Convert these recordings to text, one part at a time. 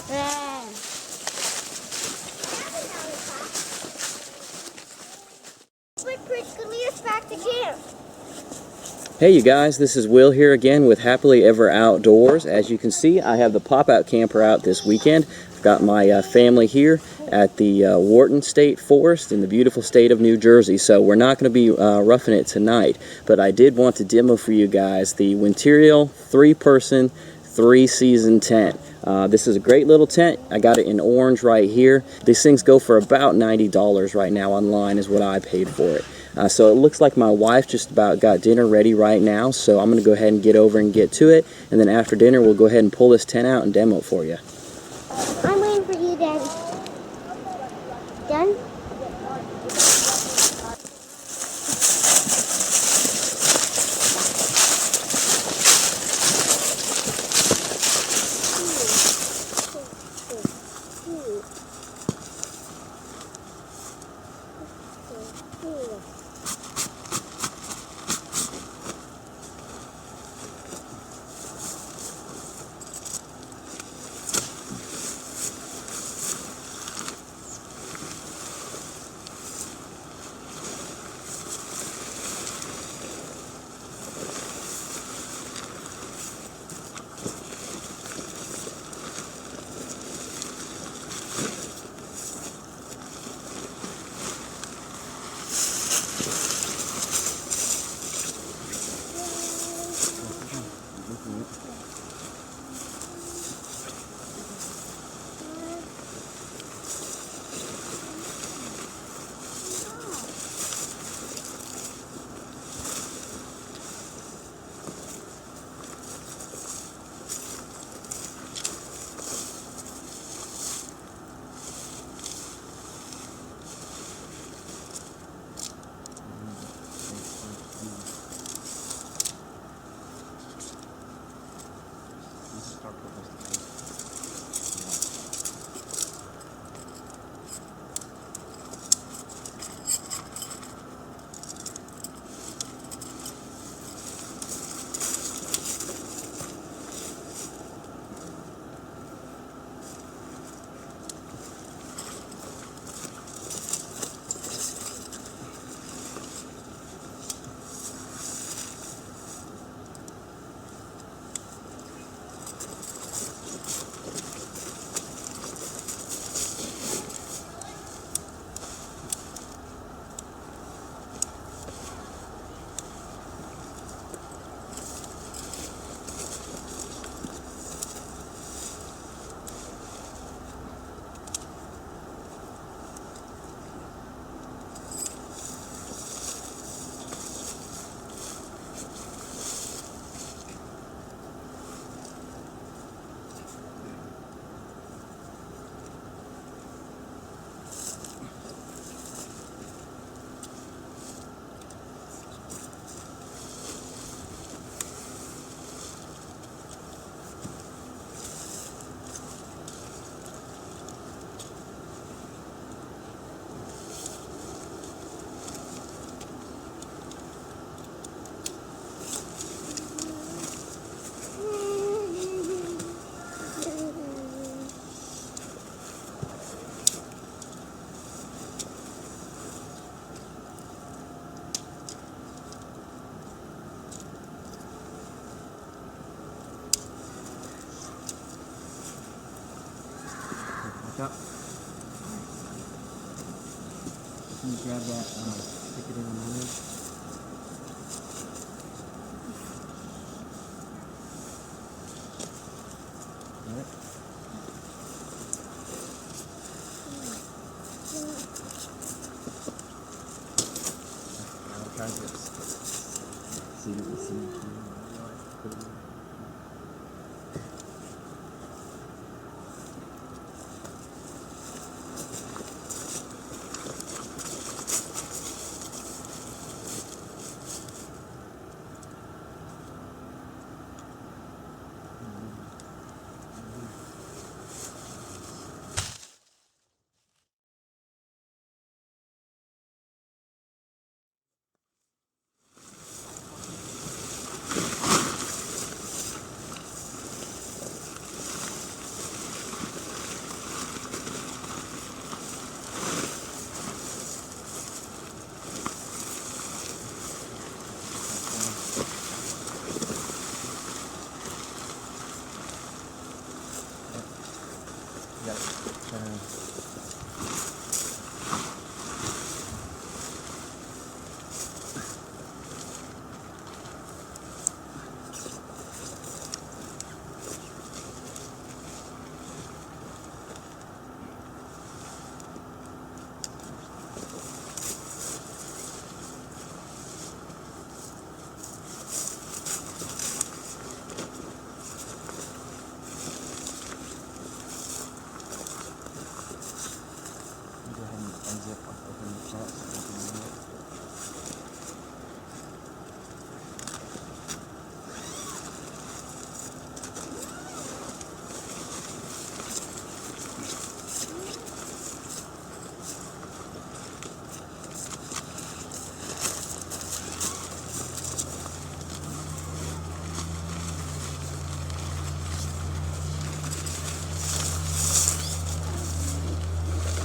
Yeah. Back to camp. Hey you guys, this is Will here again with Happily Ever Outdoors. As you can see, I have the pop-out camper out this weekend. I've got my family here at the Wharton State Forest in the beautiful state of New Jersey. So we're not going to be roughing it tonight, but I did want to demo for you guys the Winterial 3-person, 3-season tent. This is a great little tent. I got it in orange right here. These things go for about $90 right now online is what I paid for it. So it looks like my wife just about got dinner ready right now, so I'm going to go ahead and get over and get to it, and then after dinner we'll go ahead and pull this tent out and demo it for you. I'm waiting for you, Daddy. Done? Up. Can you grab that, stick it in on my edge? Got it? I'll try this. See.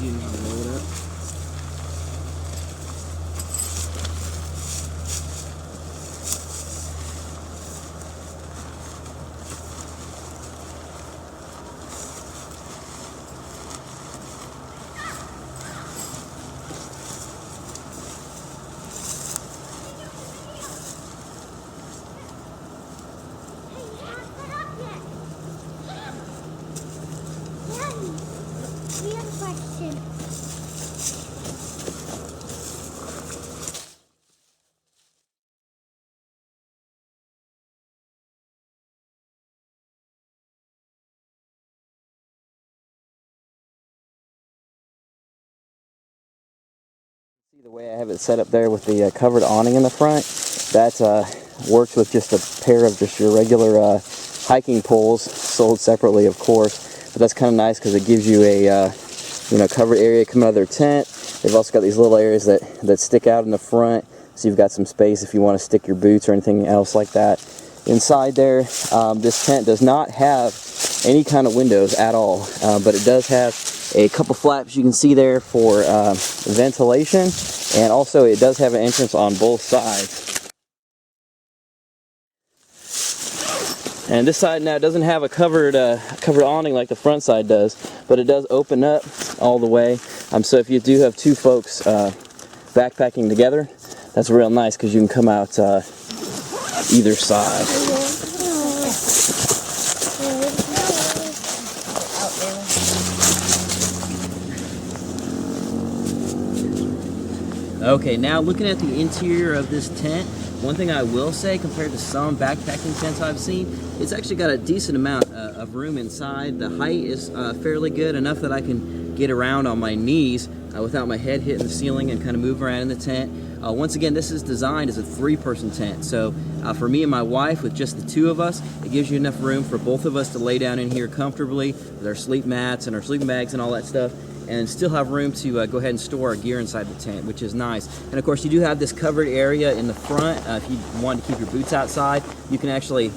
You need to load up. We have a question. See the way I have it set up there with the covered awning in the front? That works with just a pair of just your regular hiking poles, sold separately of course. But that's kind of nice because it gives you a covered area coming out of their tent. They've also got these little areas that stick out in the front, so you've got some space if you want to stick your boots or anything else like that. Inside there, this tent does not have any kind of windows at all, but it does have a couple flaps you can see there for ventilation, and also it does have an entrance on both sides. And this side now doesn't have a covered awning like the front side does, but it does open up all the way. So if you do have two folks backpacking together, that's real nice because you can come out either side. Okay, now looking at the interior of this tent, one thing I will say compared to some backpacking tents I've seen, it's actually got a decent amount of room inside. The height is fairly good, enough that I can get around on my knees without my head hitting the ceiling and kind of move around in the tent. Once again, this is designed as a three-person tent, so for me and my wife, with just the two of us, it gives you enough room for both of us to lay down in here comfortably with our sleep mats and our sleeping bags and all that stuff, and still have room to go ahead and store our gear inside the tent, which is nice. And of course, you do have this covered area in the front. If you want to keep your boots outside, you can actually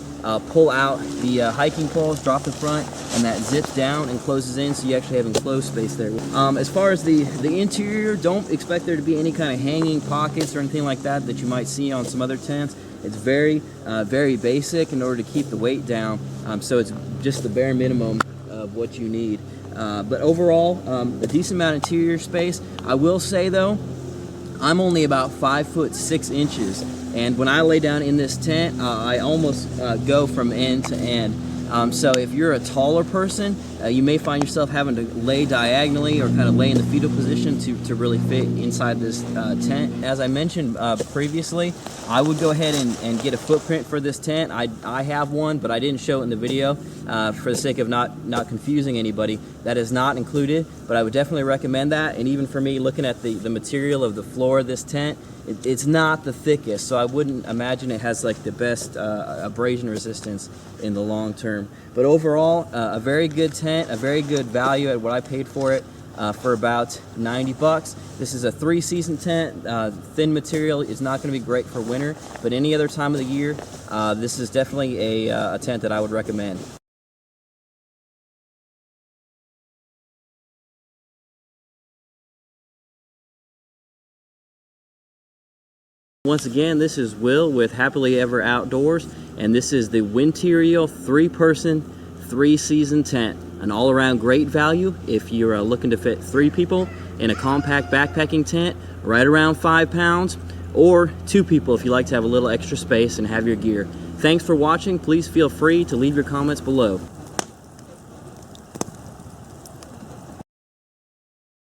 pull out the hiking poles, drop the front, and that zips down and closes in, so you actually have enclosed space there. As far as the interior, don't expect there to be any kind of hanging pockets or anything like that that you might see on some other tents. It's very, very basic in order to keep the weight down, so it's just the bare minimum of what you need. But overall, a decent amount of interior space. I will say though, I'm only about 5'6", and when I lay down in this tent, I almost go from end to end. So if you're a taller person, you may find yourself having to lay diagonally or kind of lay in the fetal position to really fit inside this tent. As I mentioned previously, I would go ahead and get a footprint for this tent. I have one, but I didn't show it in the video for the sake of not confusing anybody. That is not included, but I would definitely recommend that. And even for me, looking at the material of the floor of this tent, it's not the thickest, so I wouldn't imagine it has like the best abrasion resistance in the long term. But overall, a very good tent, a very good value at what I paid for it, for about 90 bucks. This is a 3-season tent. Thin material is not going to be great for winter, but any other time of the year, this is definitely a tent that I would recommend. Once again, this is Will with Happily Ever Outdoors, and this is the Winterial 3-person, 3-season tent. An all-around great value if you're looking to fit 3 people in a compact backpacking tent, right around 5 pounds, or 2 people if you like to have a little extra space and have your gear. Thanks for watching. Please feel free to leave your comments below.